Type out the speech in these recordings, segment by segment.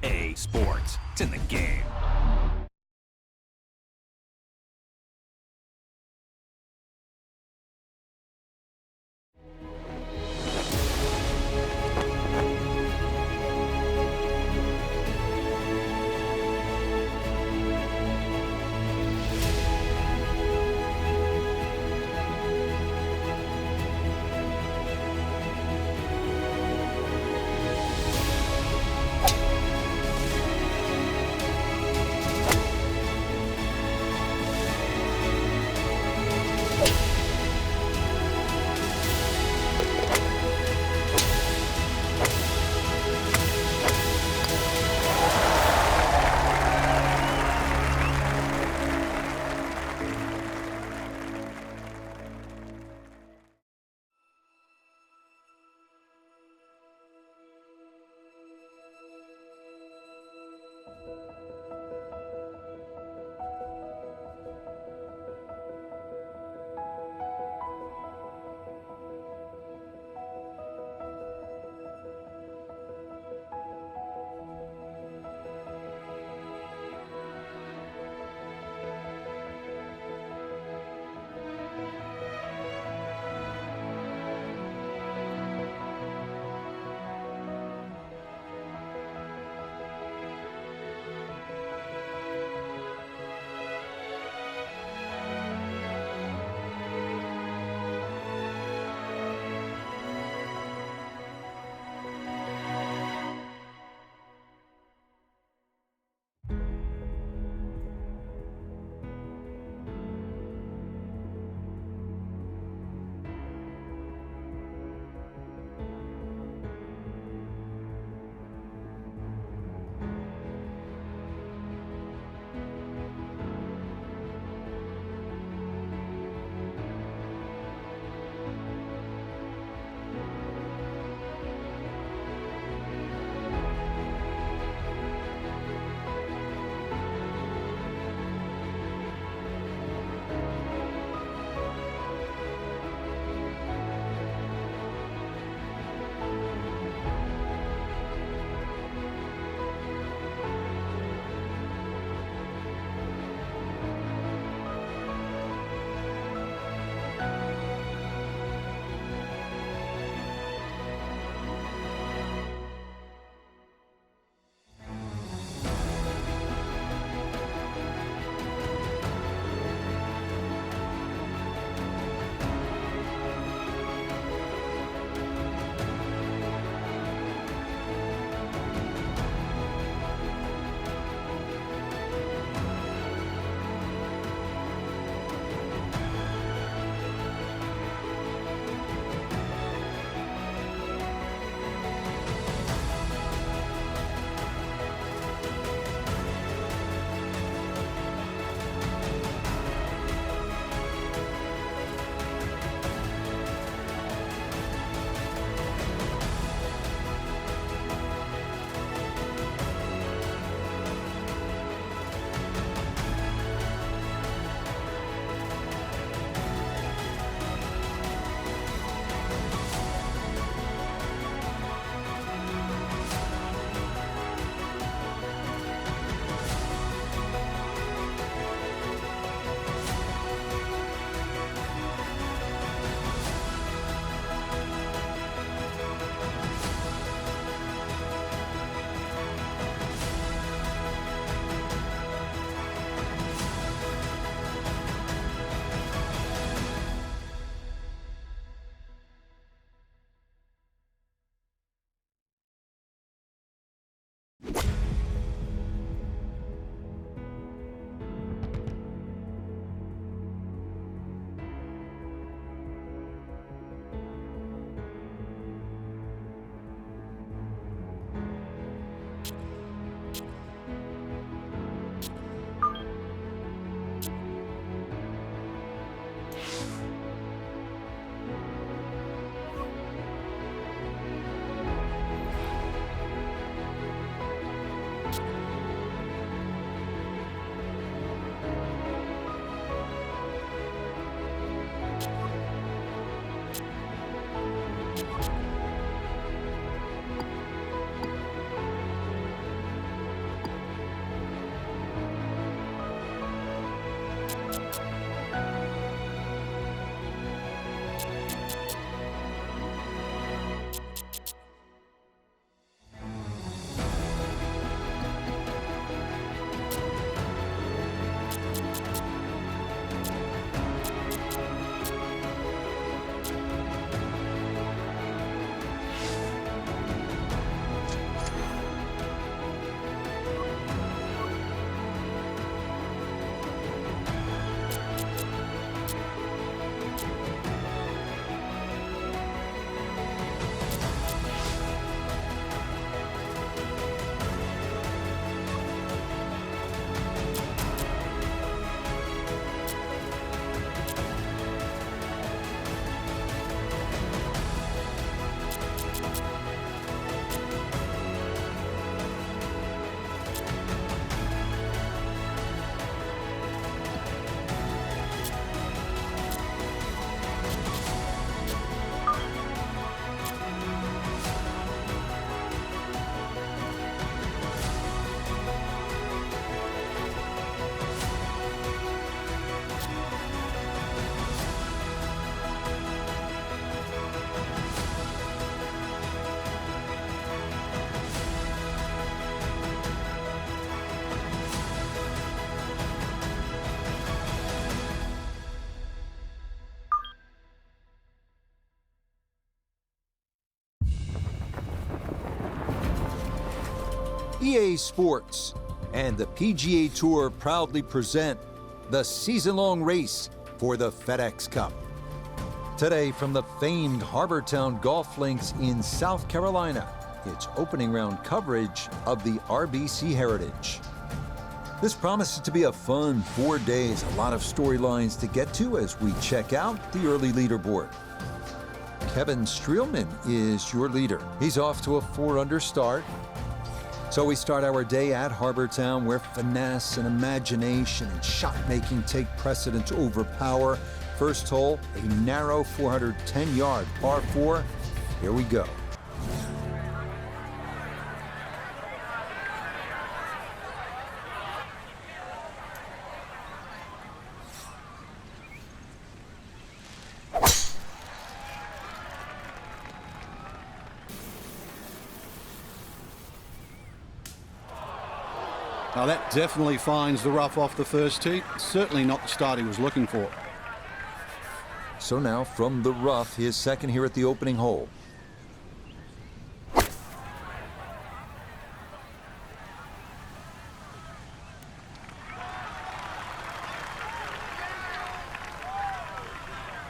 EA Sports. It's in the game. EA Sports and the PGA Tour proudly present the season-long race for the FedEx Cup. Today, from the famed Harbour Town golf links in South Carolina, it's opening round coverage of the RBC Heritage. This promises to be a fun 4 days, a lot of storylines to get to as we check out the early leaderboard. Kevin Streelman is your leader. He's off to a 4-under start. So we start our day at Harbour Town, where finesse and imagination and shot-making take precedence over power. First hole, a narrow 410-yard par 4. Here we go. Now that definitely finds the rough off the first tee. Certainly not the start he was looking for. So now from the rough, his second here at the opening hole.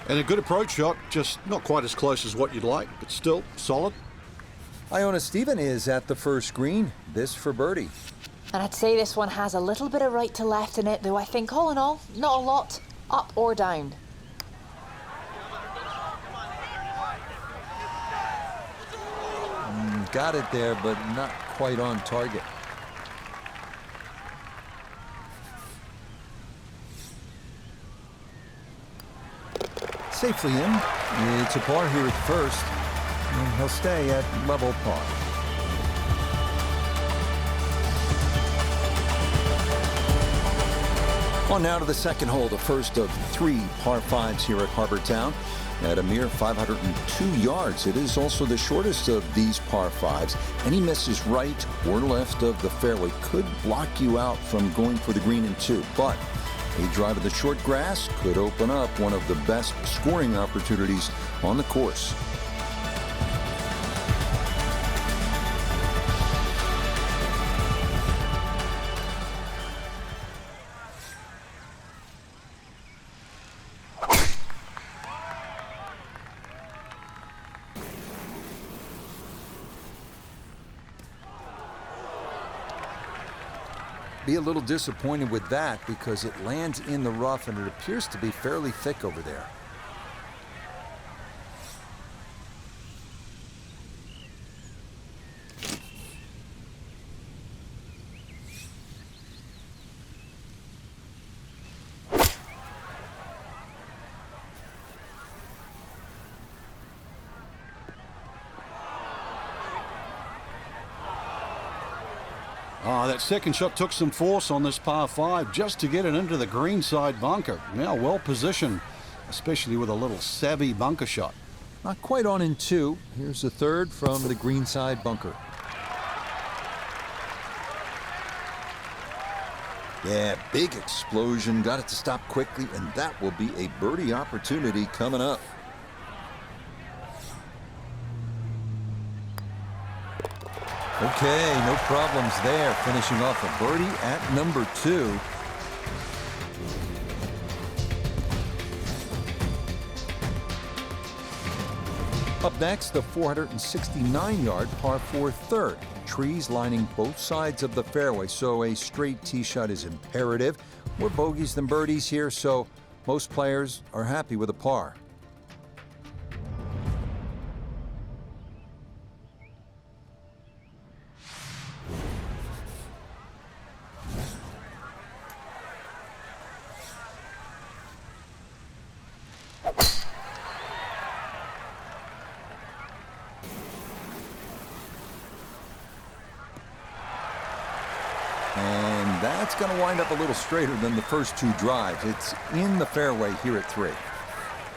And a good approach shot, just not quite as close as what you'd like, but still solid. Iona Stephen is at the first green. This for birdie. And I'd say this one has a little bit of right to left in it, though I think all in all, not a lot, up or down. Got it there, but not quite on target. Safely in. It's a par here at first, and he'll stay at level par. On now to the second hole, the first of 3 par 5s here at Harbour Town. At a mere 502 yards, it is also the shortest of these par 5s. Any misses right or left of the fairway could block you out from going for the green in 2. But a drive of the short grass could open up one of the best scoring opportunities on the course. Be a little disappointed with that because it lands in the rough and it appears to be fairly thick over there. That second shot took some force on this par 5 just to get it into the greenside bunker. Now well positioned, especially with a little savvy bunker shot. Not quite on in 2. Here's the third from the greenside bunker. Yeah, big explosion. Got it to stop quickly, and that will be a birdie opportunity coming up. Okay, no problems there. Finishing off a birdie at number 2. Up next, the 469-yard par 4 third. Trees lining both sides of the fairway, so a straight tee shot is imperative. More bogeys than birdies here, so most players are happy with a par. And that's going to wind up a little straighter than the first 2 drives. It's in the fairway here at 3.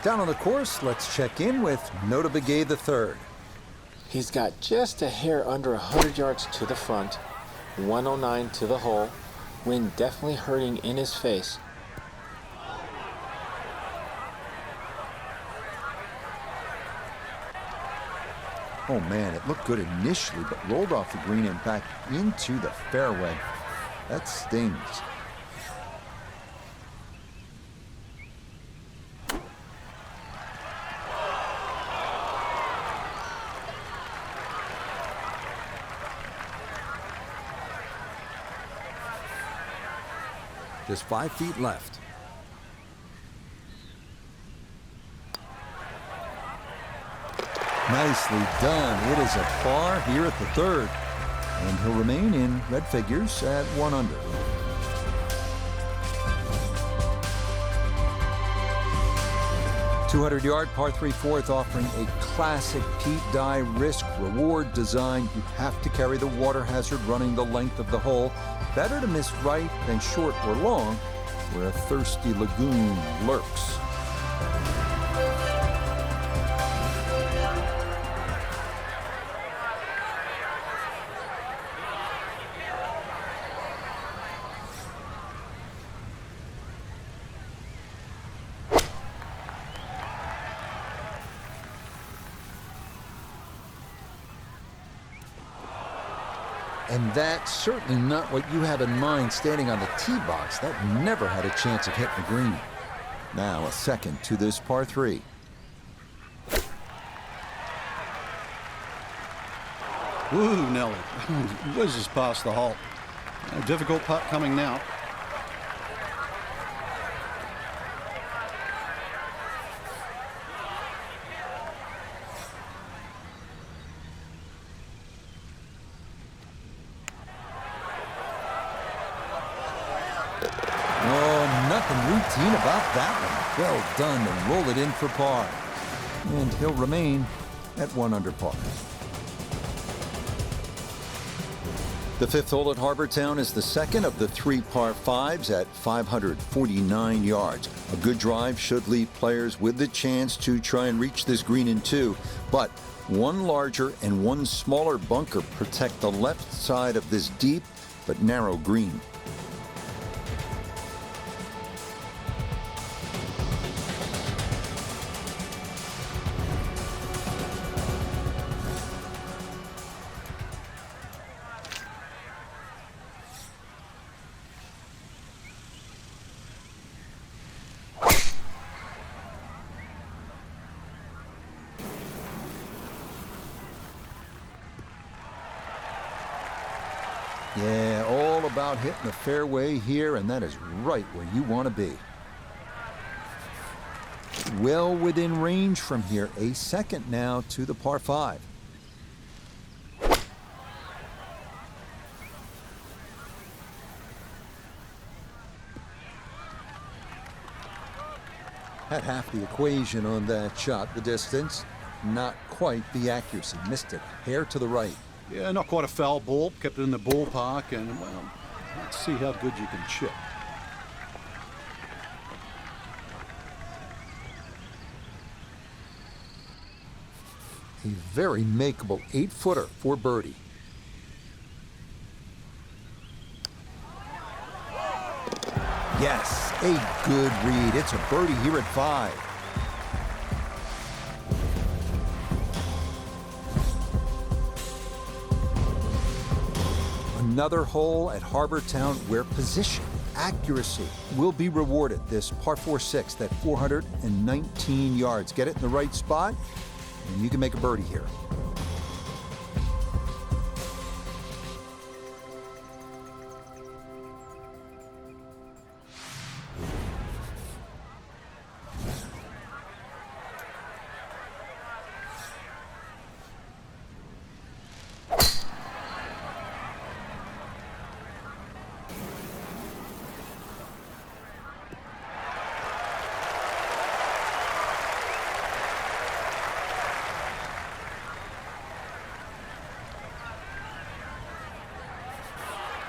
Down on the course, let's check in with Nota Begay III. He's got just a hair under 100 yards to the front, 109 to the hole, wind definitely hurting in his face. Oh man, it looked good initially, but rolled off the green and back into the fairway. That stings. Just 5 feet left. Nicely done. It is a par here at the third. And he'll remain in red figures at 1 under. .200-yard par 3 fourth, offering a classic Pete Dye risk-reward design. You have to carry the water hazard running the length of the hole. Better to miss right than short or long, where a thirsty lagoon lurks. And that's certainly not what you have in mind standing on the tee box. That never had a chance of hitting the green. Now a second to this par 3. Woo, Nelly. Whizzes past the hole. A difficult putt coming now. Routine about that one. Well done, and roll it in for par. And he'll remain at 1 under par. The 5th hole at Harbour Town is the second of the 3 par 5s at 549 yards. A good drive should leave players with the chance to try and reach this green in 2, but one larger and one smaller bunker protect the left side of this deep but narrow green. Yeah, all about hitting the fairway here, and that is right where you want to be. Well within range from here. A second now to the par 5. Had half the equation on that shot, the distance. Not quite the accuracy. Missed it. Hair to the right. Yeah, not quite a foul ball. Kept it in the ballpark, and, well, let's see how good you can chip. A very makeable 8-footer for birdie. Yes, a good read. It's a birdie here at 5. Another hole at Harbour Town where position, accuracy will be rewarded. This par 4 6th at 419 yards. Get it in the right spot, and you can make a birdie here.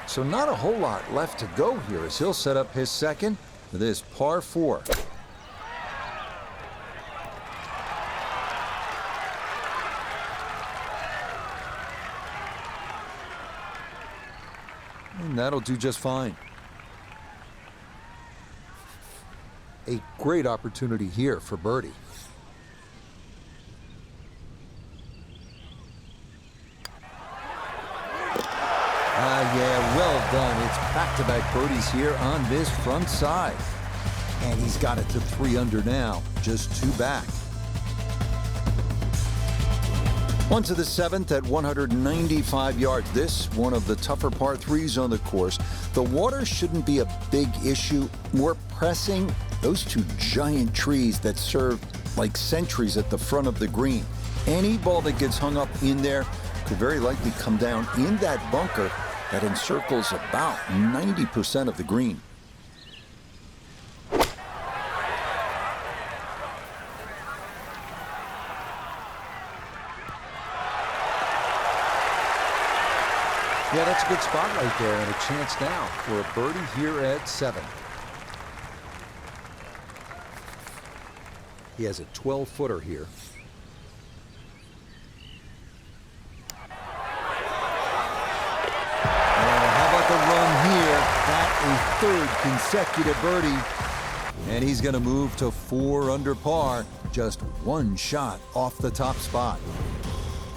So not a whole lot left to go here as he'll set up his second for this par 4. And that'll do just fine. A great opportunity here for birdie. back-to-back birdies here on this front side. And he's got it to 3 under now, just 2 back. On to the 7th at 195 yards. This one of the tougher par 3s on the course. The water shouldn't be a big issue. More pressing, those 2 giant trees that serve like sentries at the front of the green. Any ball that gets hung up in there could very likely come down in that bunker that encircles about 90% of the green. Yeah, that's a good spot right there, and a chance now for a birdie here at 7. He has a 12-footer here. How about the run here? That a 3rd consecutive birdie. And he's going to move to 4 under par, just 1 shot off the top spot.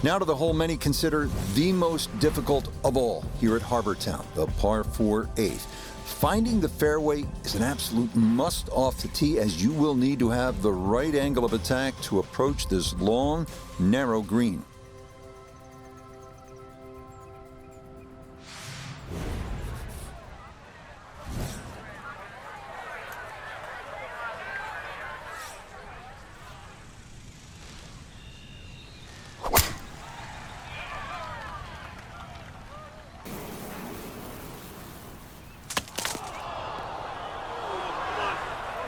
Now to the hole many consider the most difficult of all here at Harbour Town, the par 4 8th. Finding the fairway is an absolute must off the tee, as you will need to have the right angle of attack to approach this long, narrow green.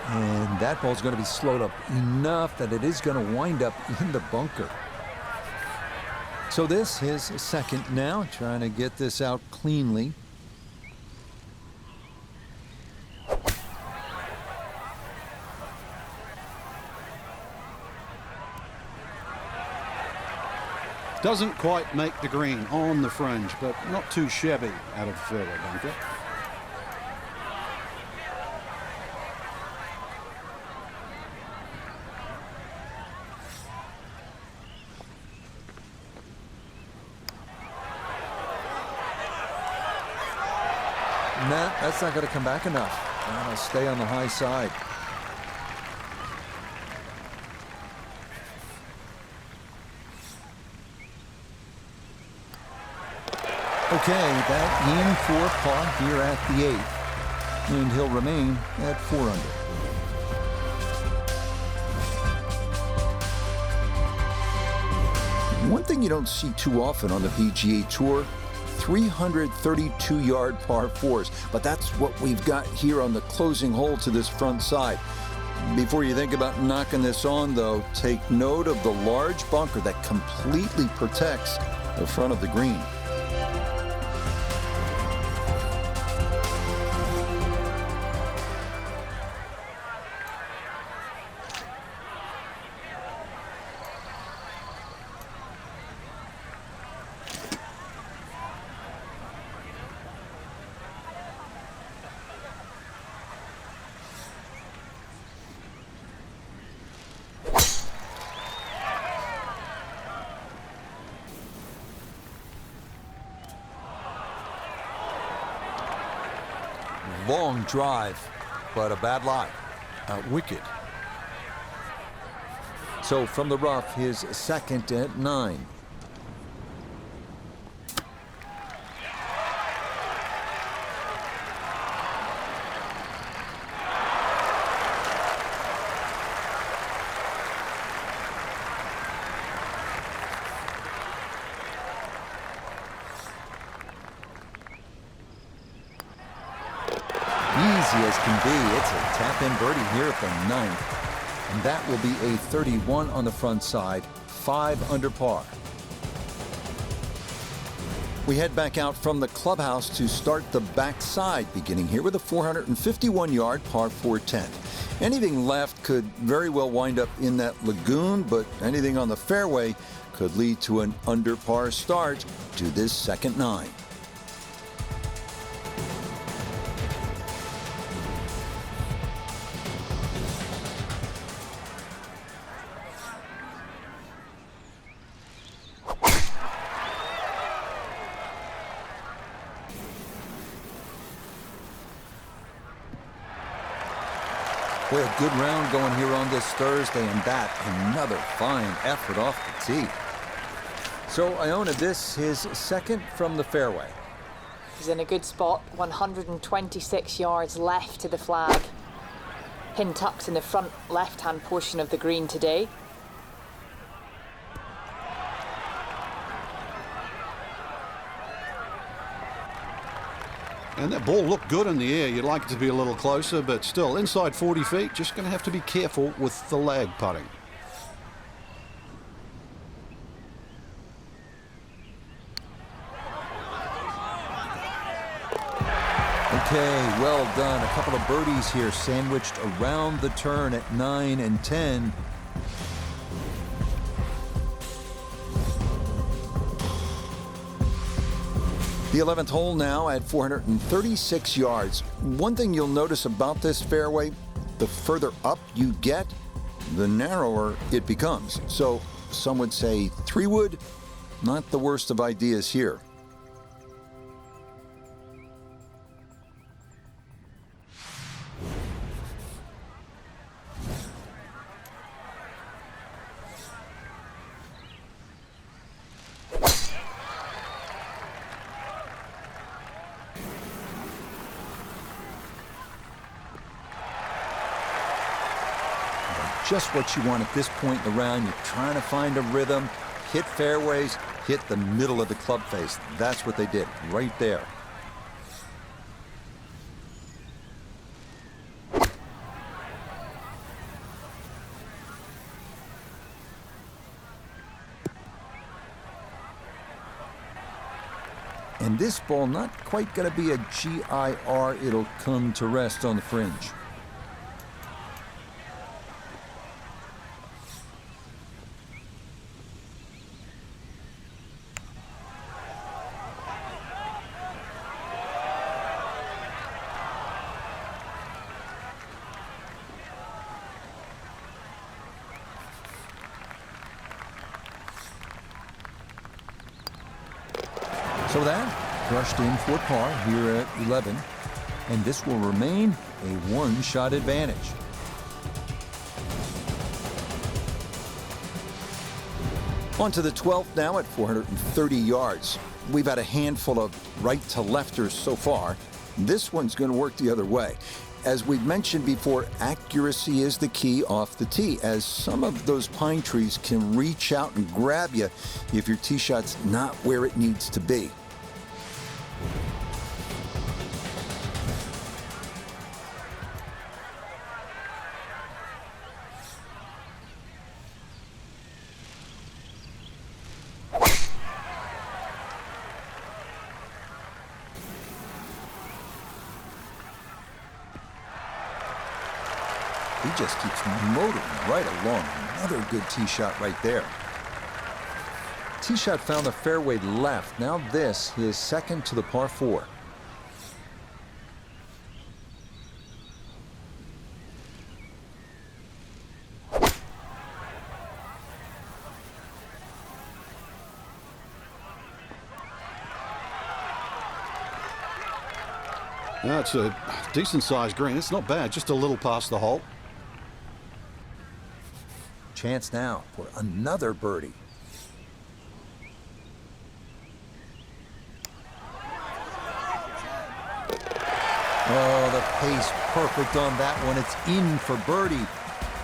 And that ball's going to be slowed up enough that it is going to wind up in the bunker. So this is a 2nd now, trying to get this out cleanly. Doesn't quite make the green on the fringe, but not too shabby out of the fairway bunker. Nah, that's not going to come back enough. And I'll stay on the high side. Okay, that in for par here at the 8th. And he'll remain at 4 under. One thing you don't see too often on the PGA Tour, 332-yard par 4s, but that's what we've got here on the closing hole to this front side. Before you think about knocking this on, though, take note of the large bunker that completely protects the front of the green. Long drive, but a bad lie. Wicked. So from the rough, his 2nd at 9. Easy as can be. It's a tap-in birdie here at the 9th. And that will be a 31 on the front side, 5 under par. We head back out from the clubhouse to start the backside, beginning here with a 451-yard par 4-10. Anything left could very well wind up in that lagoon, but anything on the fairway could lead to an under par start to this second 9. Boy, a good round going here on this Thursday, and that another fine effort off the tee. So Iona, this his second from the fairway. He's in a good spot, 126 yards left to the flag. Pin tucked in the front left-hand portion of the green today. And that ball looked good in the air. You'd like it to be a little closer, but still inside 40 feet. Just going to have to be careful with the lag putting. Okay, well done. A couple of birdies here sandwiched around the turn at 9 and 10. The 11th hole now at 436 yards. One thing you'll notice about this fairway, the further up you get, the narrower it becomes. So some would say 3-wood, not the worst of ideas here. Just what you want at this point in the round. You're trying to find a rhythm, hit fairways, hit the middle of the club face. That's what they did right there. And this ball not quite going to be a GIR. It'll come to rest on the fringe. So that crushed in for par here at 11, and this will remain a one-shot advantage. On to the 12th now at 430 yards. We've had a handful of right-to-lefters so far. This one's going to work the other way. As we've mentioned before, accuracy is the key off the tee, as some of those pine trees can reach out and grab you if your tee shot's not where it needs to be. He just keeps motoring right along. Another good tee shot right there. Tee shot found the fairway left. Now this, his second to the par 4. That's a decent-sized green. It's not bad, just a little past the hole. Chance now for another birdie. Oh, the pace perfect on that one. It's in for birdie.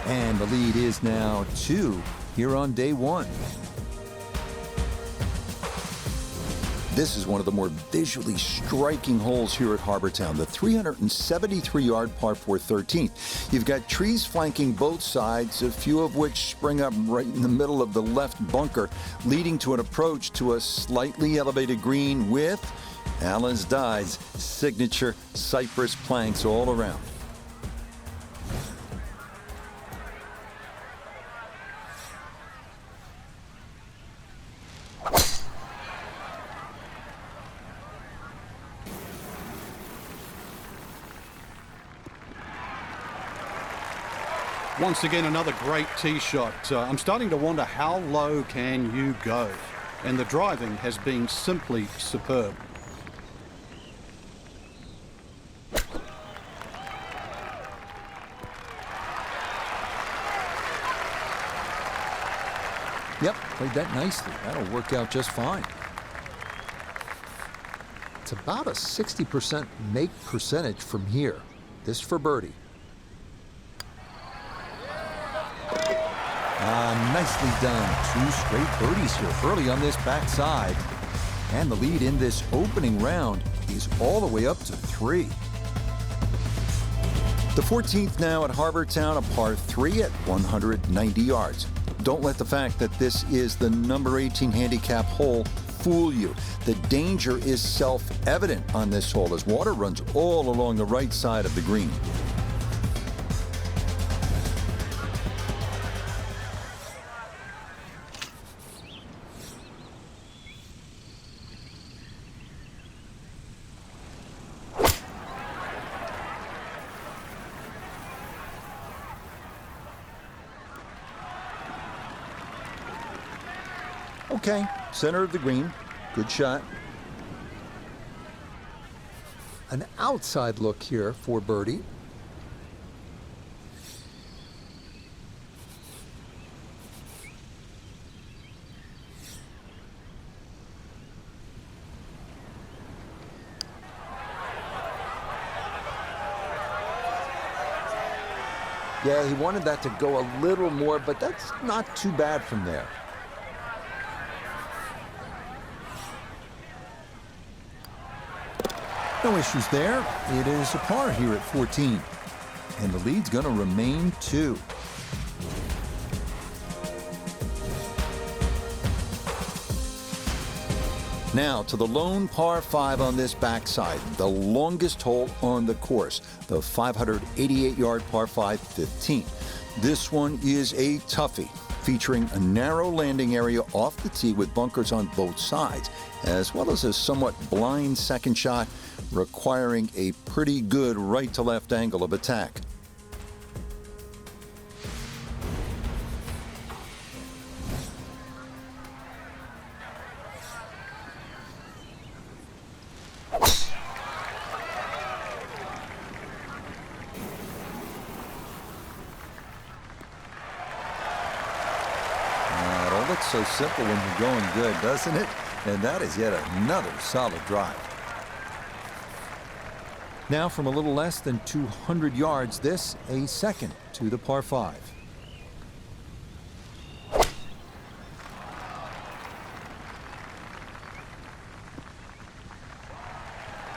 And the lead is now 2 here on day 1. This is one of the more visually striking holes here at Harbour Town, the 373-yard par 4 13th. You've got trees flanking both sides, a few of which spring up right in the middle of the left bunker, leading to an approach to a slightly elevated green with Allen's Dye's signature cypress planks all around. Once again, another great tee shot. I'm starting to wonder how low can you go? And the driving has been simply superb. Yep, played that nicely. That'll work out just fine. It's about a 60% make percentage from here. This for birdie. Nicely done. 2 straight birdies here early on this backside. And the lead in this opening round is all the way up to 3. The 14th now at Harbour Town, a par 3 at 190 yards. Don't let the fact that this is the number 18 handicap hole fool you. The danger is self-evident on this hole as water runs all along the right side of the green. Okay, center of the green. Good shot. An outside look here for birdie. Yeah, he wanted that to go a little more, but that's not too bad from there. No issues there. It is a par here at 14. And the lead's going to remain 2. Now to the lone par 5 on this backside, the longest hole on the course, the 588-yard par 5 15. This one is a toughie, featuring a narrow landing area off the tee with bunkers on both sides, as well as a somewhat blind second shot requiring a pretty good right-to-left angle of attack. It all looks so simple when you're going good, doesn't it? And that is yet another solid drive. Now from a little less than 200 yards, this a second to the par 5.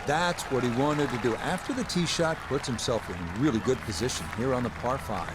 That's what he wanted to do. After the tee shot, puts himself in really good position here on the par 5.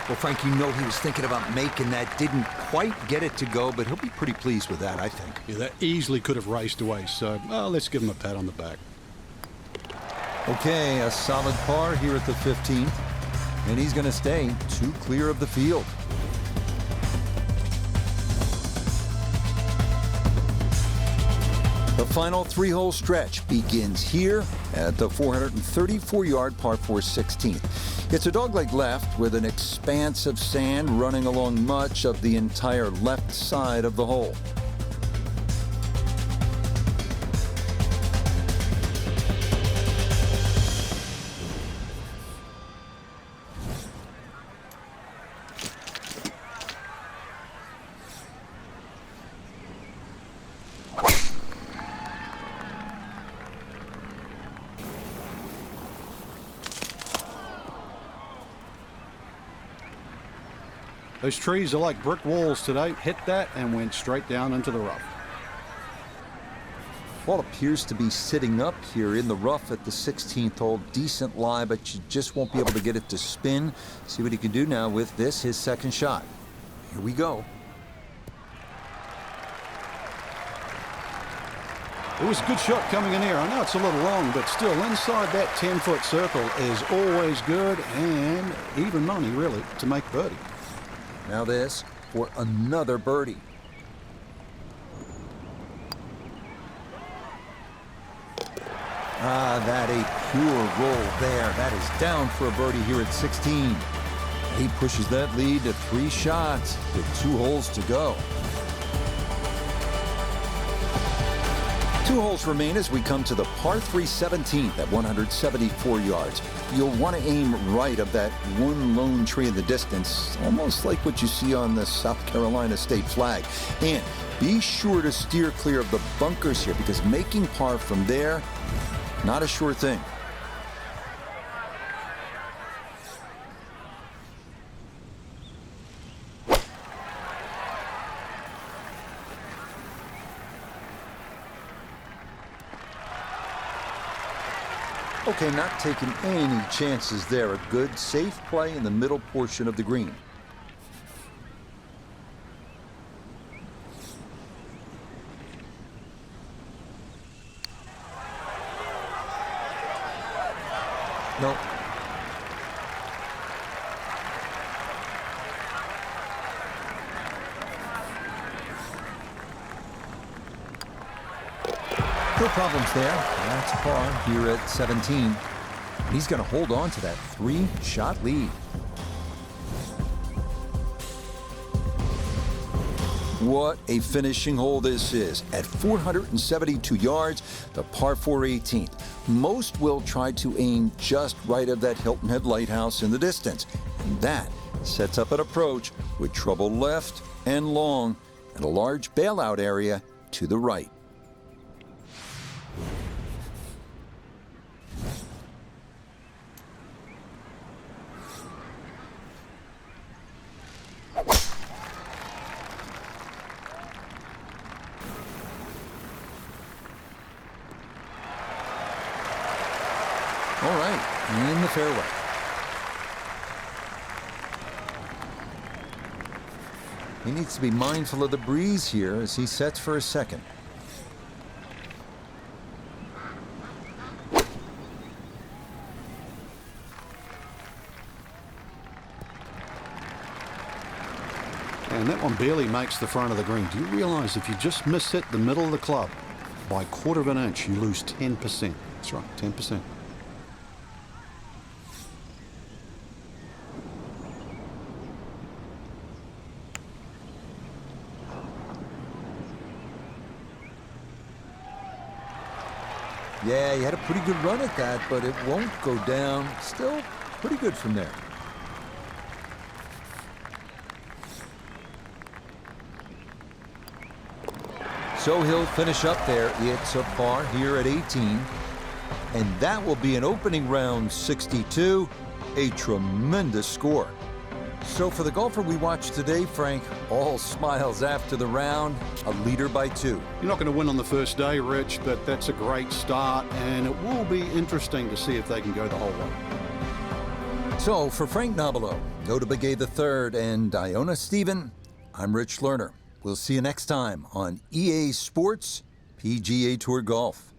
Well, Frank, you know he was thinking about making that. Didn't quite get it to go, but he'll be pretty pleased with that, I think. Yeah, that easily could have raced away, so let's give him a pat on the back. Okay, a solid par here at the 15th, and he's going to stay 2 clear of the field. The final 3-hole stretch begins here at the 434-yard par 4 16th. It's a dogleg left with an expanse of sand running along much of the entire left side of the hole. Those trees are like brick walls today. Hit that and went straight down into the rough. Ball appears to be sitting up here in the rough at the 16th hole. Decent lie, but you just won't be able to get it to spin. See what he can do now with this, his second shot. Here we go. It was a good shot coming in here. I know it's a little long, but still inside that 10-foot circle is always good and even money, really, to make birdie. Now this for another birdie. That a pure roll there. That is down for a birdie here at 16. He pushes that lead to 3 shots with 2 holes to go. 2 holes remain as we come to the par 3 17th at 174 yards. You'll want to aim right of that one lone tree in the distance, almost like what you see on the South Carolina state flag. And be sure to steer clear of the bunkers here, because making par from there, not a sure thing. Okay, not taking any chances there. A good, safe play in the middle portion of the green. No. No problems there. That's par here at 17. He's going to hold on to that 3-shot lead. What a finishing hole this is. At 472 yards, the par 4 18th. Most will try to aim just right of that Hilton Head lighthouse in the distance. And that sets up an approach with trouble left and long and a large bailout area to the right. All right, in the fairway. He needs to be mindful of the breeze here as he sets for a second. And that one barely makes the front of the green. Do you realize if you just miss hit the middle of the club by 1/4 of an inch, you lose 10%. That's right, 10%. Yeah, he had a pretty good run at that, but it won't go down. Still pretty good from there. So he'll finish up there. It's a par here at 18. And that will be an opening round 62. A tremendous score. So for the golfer we watched today, Frank, all smiles after the round, a leader by 2. You're not going to win on the first day, Rich, but that's a great start, and it will be interesting to see if they can go the whole way. So for Frank Nobilo, Noda Begay III, and Iona Stephen, I'm Rich Lerner. We'll see you next time on EA Sports PGA Tour Golf.